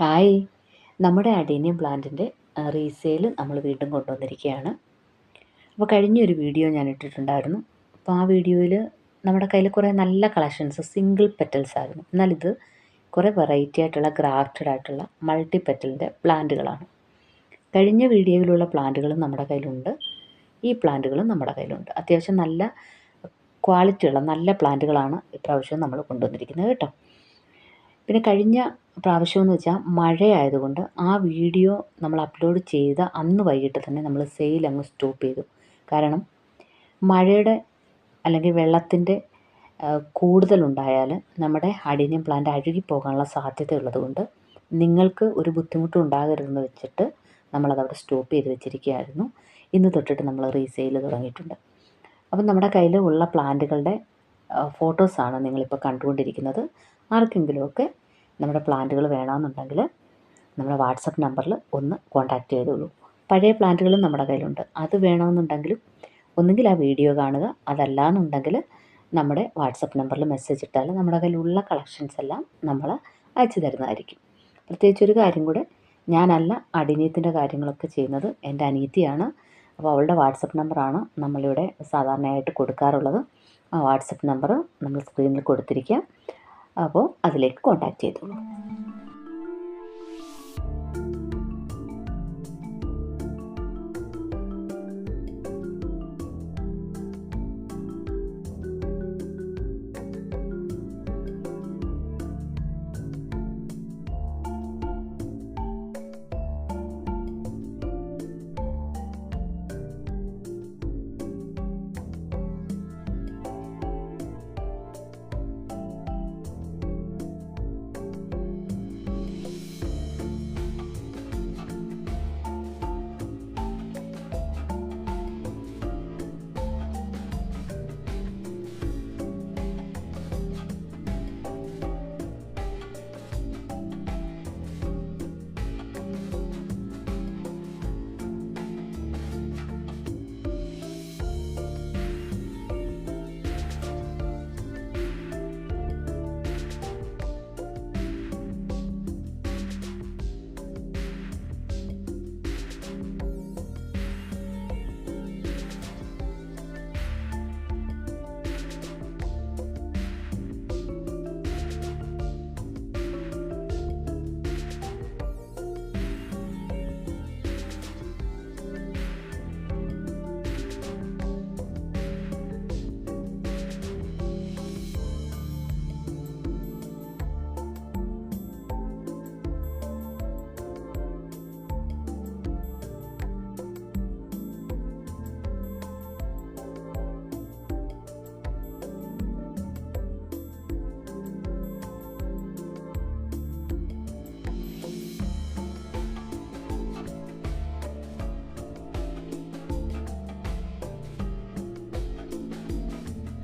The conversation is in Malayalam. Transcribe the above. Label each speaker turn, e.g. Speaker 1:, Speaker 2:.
Speaker 1: ഹായ്, നമ്മുടെ അഡീനിയം പ്ലാന്റിൻ്റെ റീസെയിൽ നമ്മൾ വീണ്ടും കൊണ്ടുവന്നിരിക്കുകയാണ്. അപ്പോൾ കഴിഞ്ഞൊരു വീഡിയോ ഞാൻ ഇട്ടിട്ടുണ്ടായിരുന്നു. അപ്പോൾ ആ വീഡിയോയിൽ നമ്മുടെ കയ്യിൽ കുറേ നല്ല കളക്ഷൻസ് സിംഗിൾ പെറ്റൽസ് ആയിരുന്നു. എന്നാൽ ഇത് കുറേ വെറൈറ്റി ആയിട്ടുള്ള ഗ്രാഫ്റ്റഡ് ആയിട്ടുള്ള മൾട്ടി പെറ്റലിൻ്റെ പ്ലാന്റുകളാണ്. കഴിഞ്ഞ വീഡിയോയിലുള്ള പ്ലാന്റുകളും നമ്മുടെ കയ്യിലുണ്ട്, ഈ പ്ലാന്റുകളും നമ്മുടെ കയ്യിലുണ്ട്. അത്യാവശ്യം നല്ല ക്വാളിറ്റിയുള്ള നല്ല പ്ലാന്റുകളാണ് ഇപ്രാവശ്യം നമ്മൾ കൊണ്ടുവന്നിരിക്കുന്നത് കേട്ടോ. പിന്നെ കഴിഞ്ഞ പ്രാവശ്യം എന്ന് വെച്ചാൽ മഴയായതുകൊണ്ട് ആ വീഡിയോ നമ്മൾ അപ്ലോഡ് ചെയ്ത അന്ന് വൈകിട്ട് തന്നെ നമ്മൾ സെയിൽ അങ്ങ് സ്റ്റോപ്പ് ചെയ്തു. കാരണം മഴയുടെ അല്ലെങ്കിൽ വെള്ളത്തിൻ്റെ കൂടുതലുണ്ടായാൽ നമ്മുടെ അഡീനിയം പ്ലാന്റ് അഴുകിപ്പോകാനുള്ള സാധ്യതയുള്ളത് കൊണ്ട് നിങ്ങൾക്ക് ഒരു ബുദ്ധിമുട്ടും ഉണ്ടാകരുതെന്ന് വെച്ചിട്ട് നമ്മളതവിടെ സ്റ്റോപ്പ് ചെയ്ത് വെച്ചിരിക്കുകയായിരുന്നു. ഇന്ന് തൊട്ടിട്ട് നമ്മൾ റീസെയിൽ തുടങ്ങിയിട്ടുണ്ട്. അപ്പം നമ്മുടെ കയ്യിൽ ഉള്ള പ്ലാന്റുകളുടെ ഫോട്ടോസാണ് നിങ്ങളിപ്പോൾ കണ്ടുകൊണ്ടിരിക്കുന്നത്. ആർക്കെങ്കിലുമൊക്കെ നമ്മുടെ പ്ലാന്റുകൾ വേണമെന്നുണ്ടെങ്കിൽ നമ്മുടെ വാട്സപ്പ് നമ്പറിൽ ഒന്ന് കോൺടാക്റ്റ് ചെയ്തോളൂ. പഴയ പ്ലാന്റുകളും നമ്മുടെ കയ്യിലുണ്ട്. അത് വേണമെന്നുണ്ടെങ്കിലും ഒന്നുകിൽ ആ വീഡിയോ കാണുക, അതല്ലാന്നുണ്ടെങ്കിൽ നമ്മുടെ വാട്സപ്പ് നമ്പറിൽ മെസ്സേജ് ഇട്ടാൽ നമ്മുടെ കയ്യിലുള്ള കളക്ഷൻസ് എല്ലാം നമ്മൾ അയച്ചു തരുന്നതായിരിക്കും. പ്രത്യേകിച്ചൊരു കാര്യം കൂടെ, ഞാനല്ല അഡീനിയത്തിൻ്റെ കാര്യങ്ങളൊക്കെ ചെയ്യുന്നത്, എൻ്റെ അനിയത്തിയാണ്. അപ്പോൾ അവളുടെ വാട്സപ്പ് നമ്പറാണ് നമ്മളിവിടെ സാധാരണയായിട്ട് കൊടുക്കാറുള്ളത്. ആ വാട്സപ്പ് നമ്പർ നമ്മൾ സ്ക്രീനിൽ കൊടുത്തിരിക്കുക. അപ്പോൾ അതിലേക്ക് കോൺടാക്റ്റ് ചെയ്തോളൂ.